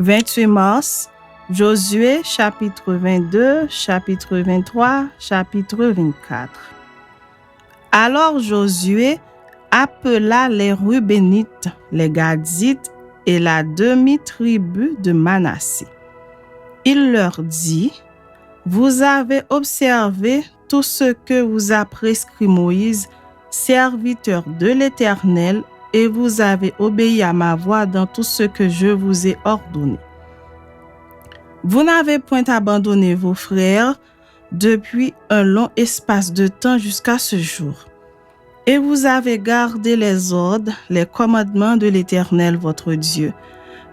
28 mars, Josué chapitre 22, chapitre 23, chapitre 24. Alors Josué appela les Rubénites, les Gadites et la demi-tribu de Manassé. Il leur dit, « Vous avez observé tout ce que vous a prescrit Moïse, serviteur de l'Éternel, et vous avez obéi à ma voix dans tout ce que je vous ai ordonné. Vous n'avez point abandonné vos frères depuis un long espace de temps jusqu'à ce jour. Et vous avez gardé les ordres, les commandements de l'Éternel votre Dieu.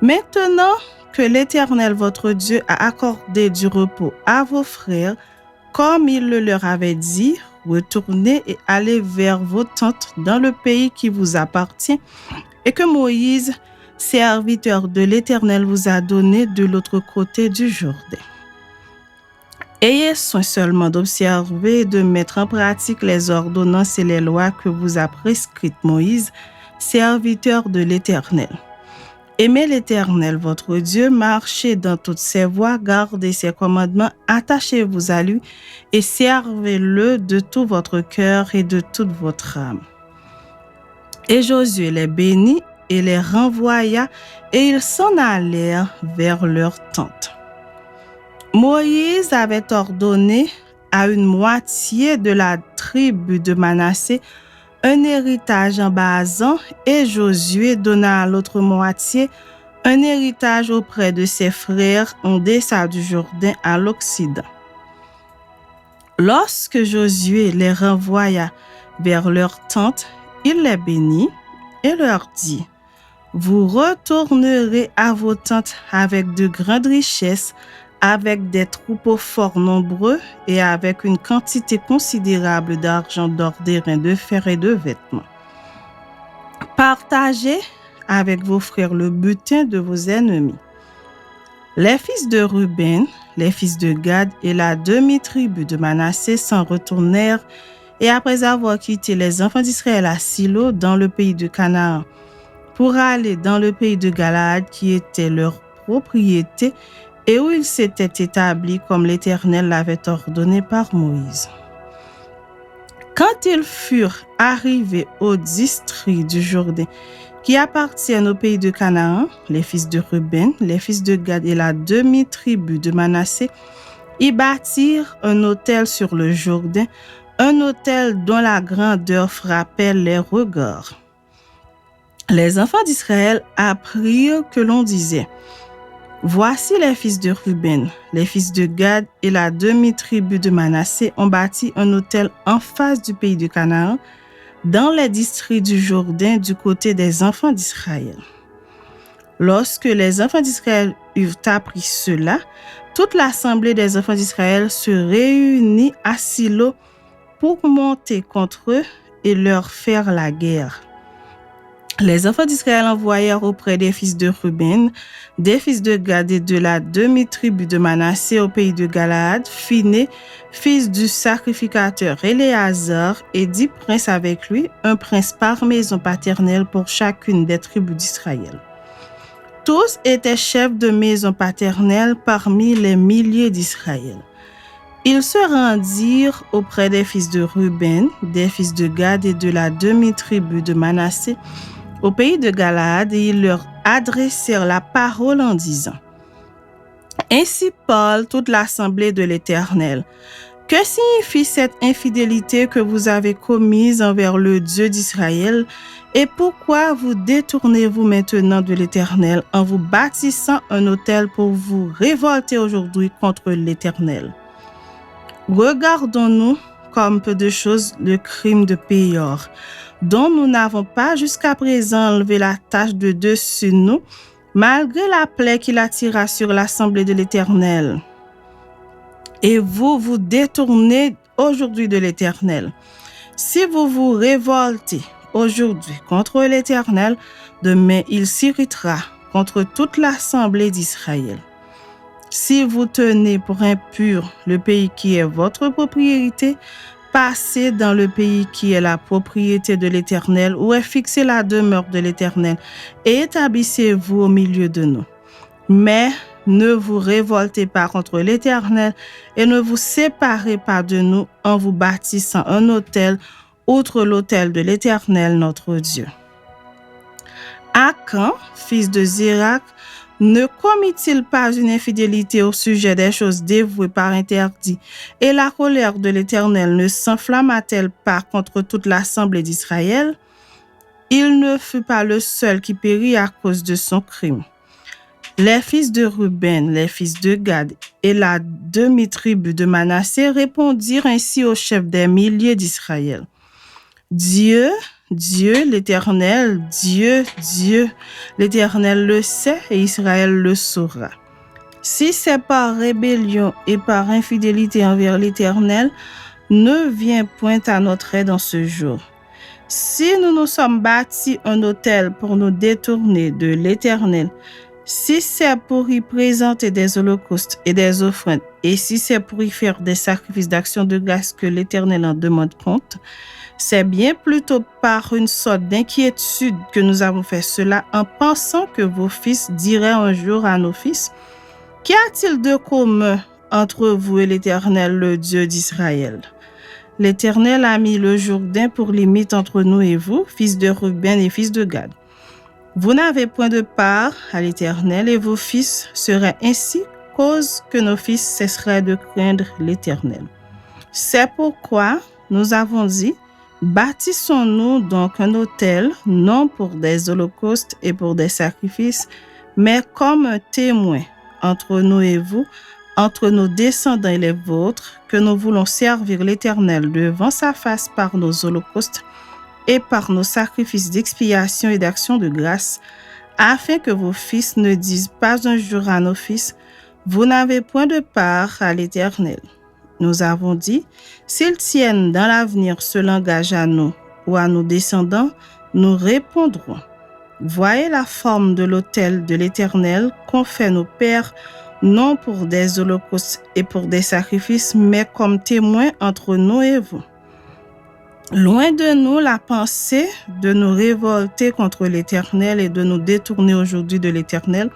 Maintenant que l'Éternel votre Dieu a accordé du repos à vos frères, comme il le leur avait dit, retournez et allez vers vos tentes dans le pays qui vous appartient et que Moïse, serviteur de l'Éternel, vous a donné de l'autre côté du Jourdain. Ayez soin seulement d'observer et de mettre en pratique les ordonnances et les lois que vous a prescrites Moïse, serviteur de l'Éternel. Aimez l'Éternel, votre Dieu, marchez dans toutes ses voies, gardez ses commandements, attachez-vous à lui et servez-le de tout votre cœur et de toute votre âme. » Et Josué les bénit et les renvoya, et ils s'en allèrent vers leur tente. Moïse avait ordonné à une moitié de la tribu de Manassé un héritage en Basan, et Josué donna à l'autre moitié un héritage auprès de ses frères en deçà du Jourdain à l'Occident. Lorsque Josué les renvoya vers leur tente, il les bénit et leur dit, « Vous retournerez à vos tentes avec de grandes richesses, avec des troupeaux fort nombreux et avec une quantité considérable d'argent, d'or, d'airain, de fer et de vêtements. Partagez avec vos frères le butin de vos ennemis. » Les fils de Ruben, les fils de Gad et la demi-tribu de Manassé s'en retournèrent, et après avoir quitté les enfants d'Israël à Silo dans le pays de Canaan, pour aller dans le pays de Galaad qui était leur propriété et où ils s'étaient établis comme l'Éternel l'avait ordonné par Moïse. Quand ils furent arrivés au district du Jourdain qui appartiennent au pays de Canaan, les fils de Ruben, les fils de Gad et la demi-tribu de Manassé y bâtirent un autel sur le Jourdain, un autel dont la grandeur frappait les regards. Les enfants d'Israël apprirent que l'on disait, « Voici les fils de Ruben, les fils de Gad et la demi-tribu de Manassé ont bâti un autel en face du pays de Canaan, dans les districts du Jourdain du côté des enfants d'Israël. » Lorsque les enfants d'Israël eurent appris cela, toute l'assemblée des enfants d'Israël se réunit à Silo pour monter contre eux et leur faire la guerre. Les enfants d'Israël envoyèrent auprès des fils de Ruben, des fils de Gad et de la demi-tribu de Manassé au pays de Galaad, Phiné, fils du sacrificateur Éléazar, et 10 princes avec lui, un prince par maison paternelle pour chacune des tribus d'Israël. Tous étaient chefs de maison paternelle parmi les milliers d'Israël. Ils se rendirent auprès des fils de Ruben, des fils de Gad et de la demi-tribu de Manassé, au pays de Galaad, et ils leur adressèrent la parole en disant, « Ainsi parle toute l'assemblée de l'Éternel. Que signifie cette infidélité que vous avez commise envers le Dieu d'Israël, et pourquoi vous détournez-vous maintenant de l'Éternel en vous bâtissant un autel pour vous révolter aujourd'hui contre l'Éternel? Regardons-nous comme peu de choses le crime de Péor, dont nous n'avons pas jusqu'à présent enlevé la tache de dessus nous, malgré la plaie qu'il attira sur l'assemblée de l'Éternel. Et vous vous détournez aujourd'hui de l'Éternel. Si vous vous révoltez aujourd'hui contre l'Éternel, demain il s'irritera contre toute l'assemblée d'Israël. Si vous tenez pour impur le pays qui est votre propriété, passez dans le pays qui est la propriété de l'Éternel, où est fixée la demeure de l'Éternel, et établissez-vous au milieu de nous. Mais ne vous révoltez pas contre l'Éternel et ne vous séparez pas de nous en vous bâtissant un autel outre l'autel de l'Éternel notre Dieu. Akan, fils de Zérak, ne commit-il pas une infidélité au sujet des choses dévouées par interdit, et la colère de l'Éternel ne s'enflamma-t-elle pas contre toute l'assemblée d'Israël? Il ne fut pas le seul qui périt à cause de son crime. Les fils de Ruben, les fils de Gad et la demi-tribu de Manassé répondirent ainsi au chef des milliers d'Israël. Dieu, l'Éternel, Dieu, l'Éternel le sait et Israël le saura. Si c'est par rébellion et par infidélité envers l'Éternel, ne viens point à notre aide en ce jour. Si nous nous sommes bâtis un autel pour nous détourner de l'Éternel, si c'est pour y présenter des holocaustes et des offrandes, et si c'est pour y faire des sacrifices d'action de grâce que l'Éternel en demande compte, c'est bien plutôt par une sorte d'inquiétude que nous avons fait cela en pensant que vos fils diraient un jour à nos fils, « Qu'y a-t-il de commun entre vous et l'Éternel, le Dieu d'Israël ?» L'Éternel a mis le Jourdain pour limite entre nous et vous, fils de Ruben et fils de Gad. Vous n'avez point de part à l'Éternel et vos fils seraient ainsi cause que nos fils cesseraient de craindre l'Éternel. C'est pourquoi nous avons dit, bâtissons-nous donc un autel, non pour des holocaustes et pour des sacrifices, mais comme un témoin entre nous et vous, entre nos descendants et les vôtres, que nous voulons servir l'Éternel devant sa face par nos holocaustes et par nos sacrifices d'expiation et d'action de grâce, afin que vos fils ne disent pas un jour à nos fils, « Vous n'avez point de part à l'Éternel. » Nous avons dit, s'ils tiennent dans l'avenir ce langage à nous ou à nos descendants, nous répondrons. Voyez la forme de l'autel de l'Éternel qu'ont fait nos pères, non pour des holocaustes et pour des sacrifices, mais comme témoins entre nous et vous. Loin de nous la pensée de nous révolter contre l'Éternel et de nous détourner aujourd'hui de l'Éternel,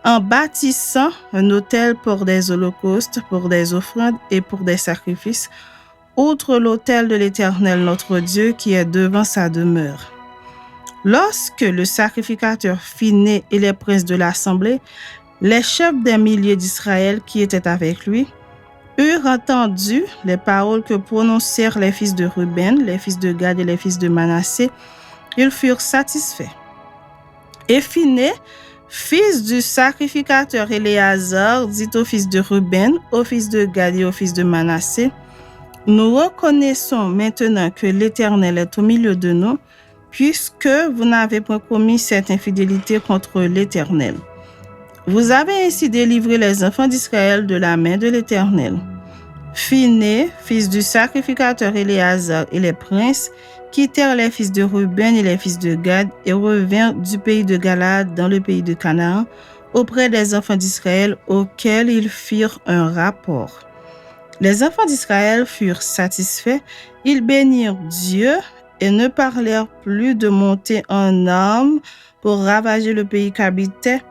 en bâtissant un autel pour des holocaustes, pour des offrandes et pour des sacrifices, outre l'autel de l'Éternel notre Dieu qui est devant sa demeure. Lorsque le sacrificateur Phiné et les princes de l'assemblée, les chefs des milliers d'Israël qui étaient avec lui, eurent entendu les paroles que prononcèrent les fils de Ruben, les fils de Gad et les fils de Manassé, ils furent satisfaits. Et Phiné, fils du sacrificateur Éléazar, dit aux fils de Ruben, aux fils de Gad et aux fils de Manassé, « Nous reconnaissons maintenant que l'Éternel est au milieu de nous, puisque vous n'avez point commis cette infidélité contre l'Éternel. Vous avez ainsi délivré les enfants d'Israël de la main de l'Éternel. » Phiné, fils du sacrificateur Éléazar et les princes, quittèrent les fils de Ruben et les fils de Gad et revinrent du pays de Galade dans le pays de Canaan, auprès des enfants d'Israël auxquels ils firent un rapport. Les enfants d'Israël furent satisfaits, ils bénirent Dieu et ne parlèrent plus de monter en armes pour ravager le pays qu'habitaient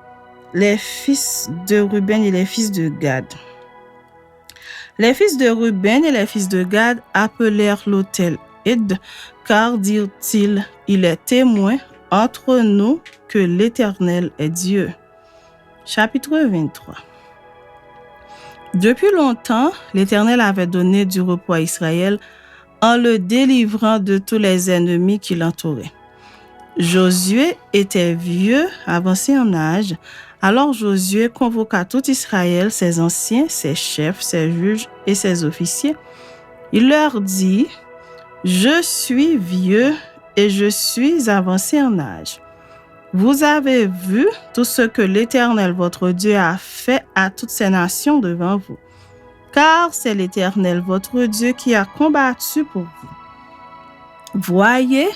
les fils de Ruben et les fils de Gad. Les fils de Ruben et les fils de Gad appelèrent l'autel Ed, car dirent-ils, il est témoin entre nous que l'Éternel est Dieu. Chapitre 23. Depuis longtemps, l'Éternel avait donné du repos à Israël en le délivrant de tous les ennemis qui l'entouraient. Josué était vieux, avancé en âge. Alors Josué convoqua tout Israël, ses anciens, ses chefs, ses juges et ses officiers. Il leur dit, « Je suis vieux et je suis avancé en âge. Vous avez vu tout ce que l'Éternel votre Dieu a fait à toutes ces nations devant vous. Car c'est l'Éternel votre Dieu qui a combattu pour vous. Voyez,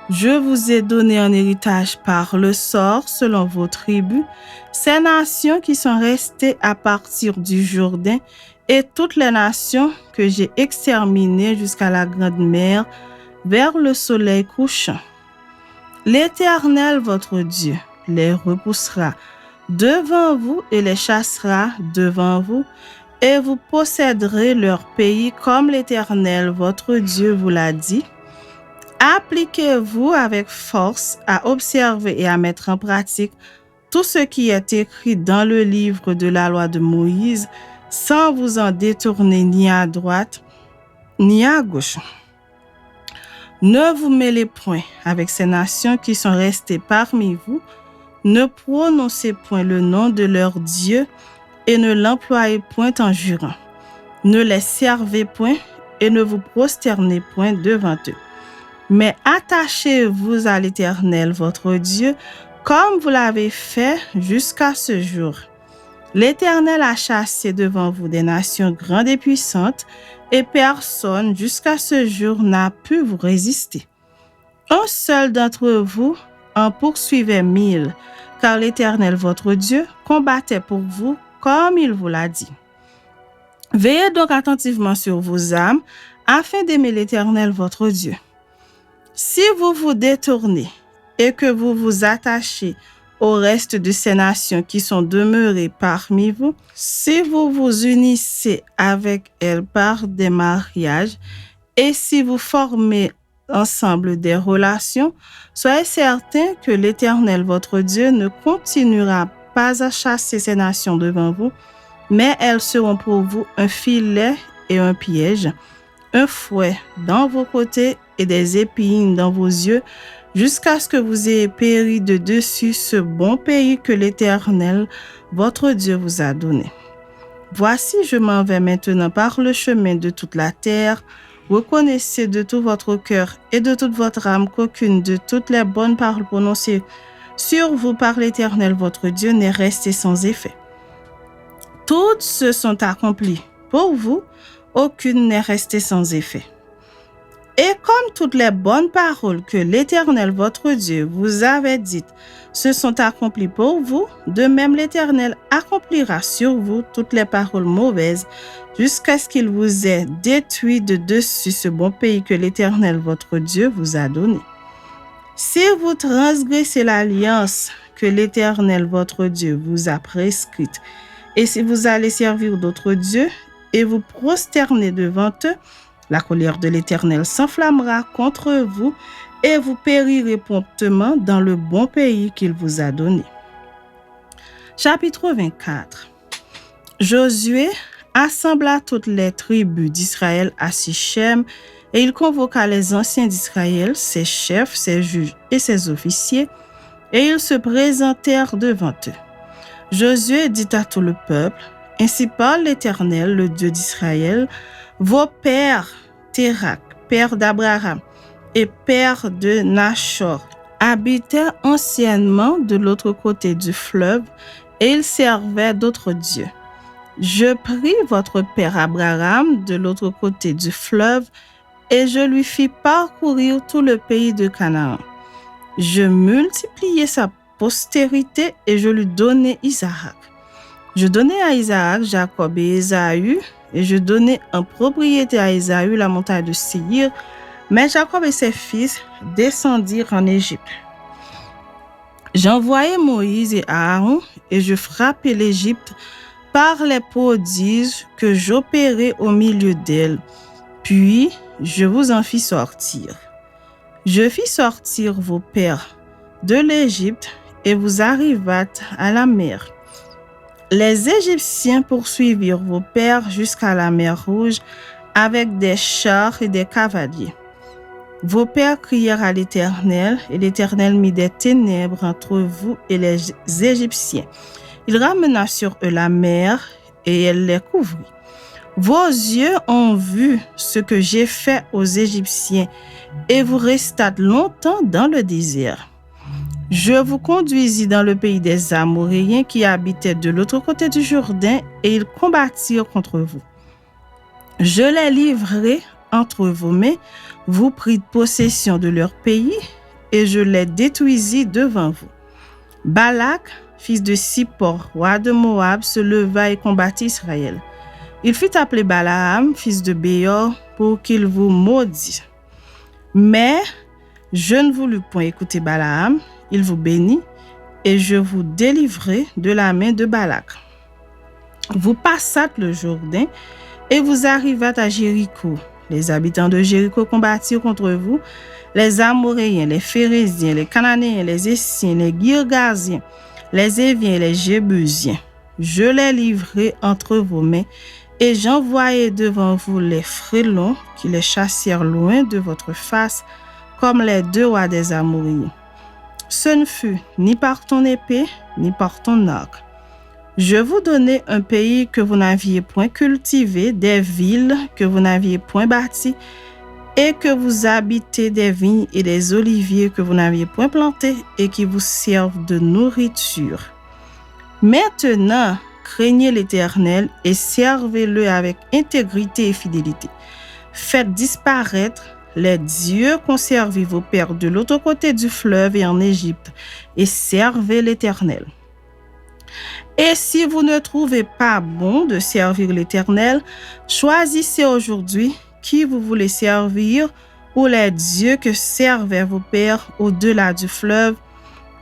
je vous ai donné en héritage par le sort, selon vos tribus, ces nations qui sont restées à partir du Jourdain et toutes les nations que j'ai exterminées jusqu'à la grande mer, vers le soleil couchant. L'Éternel, votre Dieu, les repoussera devant vous et les chassera devant vous, et vous posséderez leur pays comme l'Éternel, votre Dieu, vous l'a dit. Appliquez-vous avec force à observer et à mettre en pratique tout ce qui est écrit dans le livre de la loi de Moïse, sans vous en détourner ni à droite ni à gauche. Ne vous mêlez point avec ces nations qui sont restées parmi vous, ne prononcez point le nom de leur Dieu et ne l'employez point en jurant. Ne les servez point et ne vous prosternez point devant eux. Mais attachez-vous à l'Éternel, votre Dieu, comme vous l'avez fait jusqu'à ce jour. L'Éternel a chassé devant vous des nations grandes et puissantes, et personne jusqu'à ce jour n'a pu vous résister. Un seul d'entre vous en poursuivait 1000, car l'Éternel, votre Dieu, combattait pour vous comme il vous l'a dit. Veillez donc attentivement sur vos âmes, afin d'aimer l'Éternel, votre Dieu. Si vous vous détournez et que vous vous attachez au reste de ces nations qui sont demeurées parmi vous, si vous vous unissez avec elles par des mariages et si vous formez ensemble des relations, soyez certains que l'Éternel, votre Dieu, ne continuera pas à chasser ces nations devant vous, mais elles seront pour vous un filet et un piège, un fouet dans vos côtés et des épines dans vos yeux, jusqu'à ce que vous ayez péri de dessus ce bon pays que l'Éternel, votre Dieu, vous a donné. Voici, je m'en vais maintenant par le chemin de toute la terre. Reconnaissez de tout votre cœur et de toute votre âme qu'aucune de toutes les bonnes paroles prononcées sur vous par l'Éternel, votre Dieu, n'est restée sans effet. Toutes se sont accomplies pour vous, aucune n'est restée sans effet. Et comme toutes les bonnes paroles que l'Éternel, votre Dieu, vous avait dites se sont accomplies pour vous, de même l'Éternel accomplira sur vous toutes les paroles mauvaises jusqu'à ce qu'il vous ait détruit de dessus ce bon pays que l'Éternel, votre Dieu, vous a donné. Si vous transgressez l'alliance que l'Éternel, votre Dieu, vous a prescrite, et si vous allez servir d'autres dieux et vous prosterner devant eux, la colère de l'Éternel s'enflammera contre vous et vous périrez promptement dans le bon pays qu'il vous a donné. Chapitre 24. Josué assembla toutes les tribus d'Israël à Sichem et il convoqua les anciens d'Israël, ses chefs, ses juges et ses officiers, et ils se présentèrent devant eux. Josué dit à tout le peuple, « Ainsi parle l'Éternel, le Dieu d'Israël, vos pères, Térak, père d'Abraham et père de Nachor, habitaient anciennement de l'autre côté du fleuve et ils servaient d'autres dieux. Je pris votre père Abraham de l'autre côté du fleuve et je lui fis parcourir tout le pays de Canaan. Je multipliai sa postérité et je lui donnai Isaac. Je donnai à Isaac, Jacob et Ésaü, et je donnai en propriété à Ésaü la montagne de Séir, mais Jacob et ses fils descendirent en Égypte. J'envoyai Moïse et Aaron, et je frappai l'Égypte par les prodiges que j'opérai au milieu d'elle. Puis je vous en fis sortir. Je fis sortir vos pères de l'Égypte, et vous arrivâtes à la mer. Les Égyptiens poursuivirent vos pères jusqu'à la mer Rouge avec des chars et des cavaliers. Vos pères crièrent à l'Éternel, et l'Éternel mit des ténèbres entre vous et les Égyptiens. Il ramena sur eux la mer, et elle les couvrit. Vos yeux ont vu ce que j'ai fait aux Égyptiens, et vous restâtes longtemps dans le désert. Je vous conduisis dans le pays des Amoréens qui habitaient de l'autre côté du Jourdain, et ils combattirent contre vous. Je les livrai entre vos mains, vous prîtes possession de leur pays, et je les détruisis devant vous. Balak, fils de Sippor, roi de Moab, se leva et combattit Israël. Il fit appeler Balaam, fils de Béor, pour qu'il vous maudit. Mais je ne voulus point écouter Balaam. Il vous bénit, et je vous délivrerai de la main de Balak. Vous passâtes le Jourdain et vous arrivâtes à Jéricho. Les habitants de Jéricho combattirent contre vous, les Amoréens, les Phéréziens, les Cananéens, les Essiens, les Girgasiens, les Éviens et les Jébusiens. Je les livrai entre vos mains et j'envoyai devant vous les frelons qui les chassèrent loin de votre face comme les 2 rois des Amoréens. Ce ne fut ni par ton épée, ni par ton arc. Je vous donnai un pays que vous n'aviez point cultivé, des villes que vous n'aviez point bâties, et que vous habitez des vignes et des oliviers que vous n'aviez point plantés et qui vous servent de nourriture. Maintenant, craignez l'Éternel et servez-le avec intégrité et fidélité. Faites disparaître les dieux qu'ont servi vos pères de l'autre côté du fleuve et en Égypte, et servez l'Éternel. Et si vous ne trouvez pas bon de servir l'Éternel, choisissez aujourd'hui qui vous voulez servir, ou les dieux que servaient vos pères au-delà du fleuve,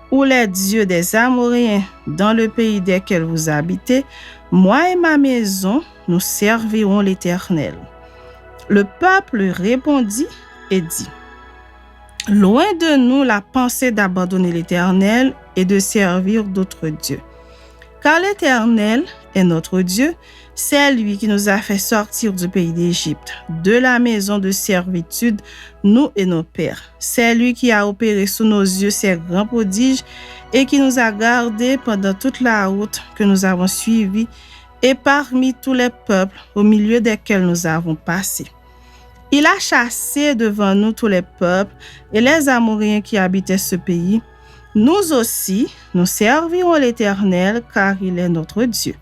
ou les dieux des Amoréens dans le pays desquels vous habitez. Moi et ma maison, nous servirons l'Éternel. Le peuple répondit et dit: Loin de nous la pensée d'abandonner l'Éternel et de servir d'autres dieux. Car l'Éternel est notre Dieu, c'est lui qui nous a fait sortir du pays d'Égypte, de la maison de servitude, nous et nos pères. C'est lui qui a opéré sous nos yeux ces grands prodiges et qui nous a gardés pendant toute la route que nous avons suivie et parmi tous les peuples au milieu desquels nous avons passé. Il a chassé devant nous tous les peuples et les Amoréens qui habitaient ce pays. Nous aussi, nous servirons l'Éternel, car il est notre Dieu.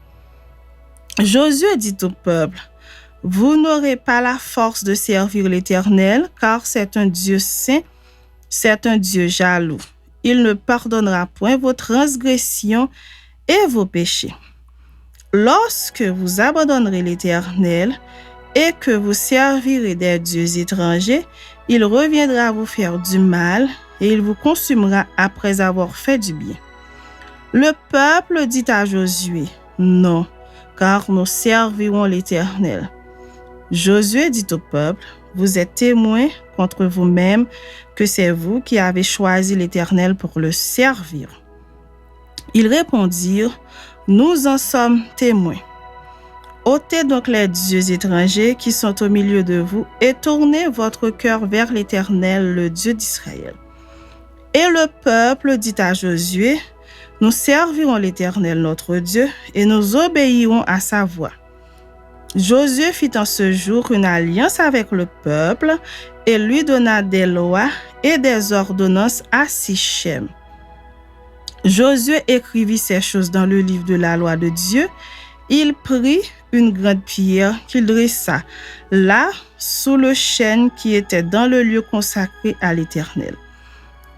Josué dit au peuple: Vous n'aurez pas la force de servir l'Éternel, car c'est un Dieu saint, c'est un Dieu jaloux. Il ne pardonnera point vos transgressions et vos péchés. Lorsque vous abandonnerez l'Éternel et que vous servirez des dieux étrangers, il reviendra vous faire du mal et il vous consumera après avoir fait du bien. Le peuple dit à Josué: Non, car nous servirons l'Éternel. Josué dit au peuple: Vous êtes témoins contre vous-même que c'est vous qui avez choisi l'Éternel pour le servir. Ils répondirent: Nous en sommes témoins. Ôtez donc les dieux étrangers qui sont au milieu de vous et tournez votre cœur vers l'Éternel, le Dieu d'Israël. Et le peuple dit à Josué: Nous servirons l'Éternel notre Dieu et nous obéirons à sa voix. Josué fit en ce jour une alliance avec le peuple et lui donna des lois et des ordonnances à Sichem. Josué écrivit ces choses dans le livre de la loi de Dieu. Il prit une grande pierre qu'il dressa là sous le chêne qui était dans le lieu consacré à l'Éternel.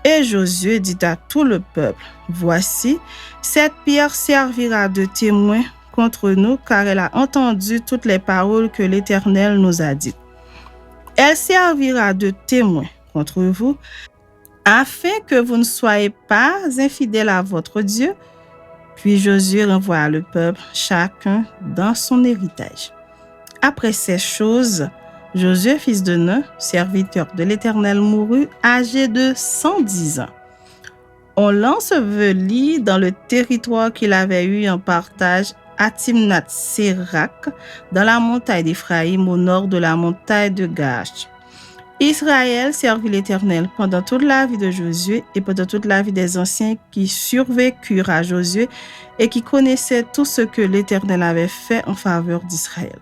Et Josué dit à tout le peuple: Voici, cette pierre servira de témoin contre nous, car elle a entendu toutes les paroles que l'Éternel nous a dites. Elle servira de témoin contre vous, afin que vous ne soyez pas infidèles à votre Dieu. Puis Josué renvoya le peuple, chacun dans son héritage. Après ces choses, Josué, fils de Nun, serviteur de l'Éternel, mourut, âgé de 110 ans. On l'ensevelit dans le territoire qu'il avait eu en partage à Timnath-Sérak, dans la montagne d'Éphraïm, au nord de la montagne de Gaash. Israël servit l'Éternel pendant toute la vie de Josué et pendant toute la vie des anciens qui survécurent à Josué et qui connaissaient tout ce que l'Éternel avait fait en faveur d'Israël.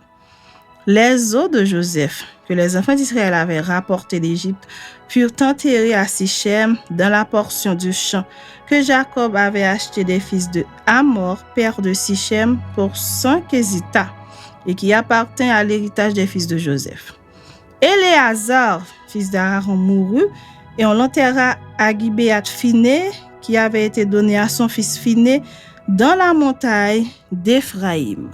Les os de Joseph, que les enfants d'Israël avaient rapportés d'Égypte, furent enterrés à Sichem dans la portion du champ que Jacob avait acheté des fils de Hamor, père de Sichem, pour 100 késitas, et qui appartint à l'héritage des fils de Joseph. Éléazar, fils d'Aaron, mourut, et on l'enterra à Gibéat Phiné, qui avait été donné à son fils Phiné, dans la montagne d'Éphraïm.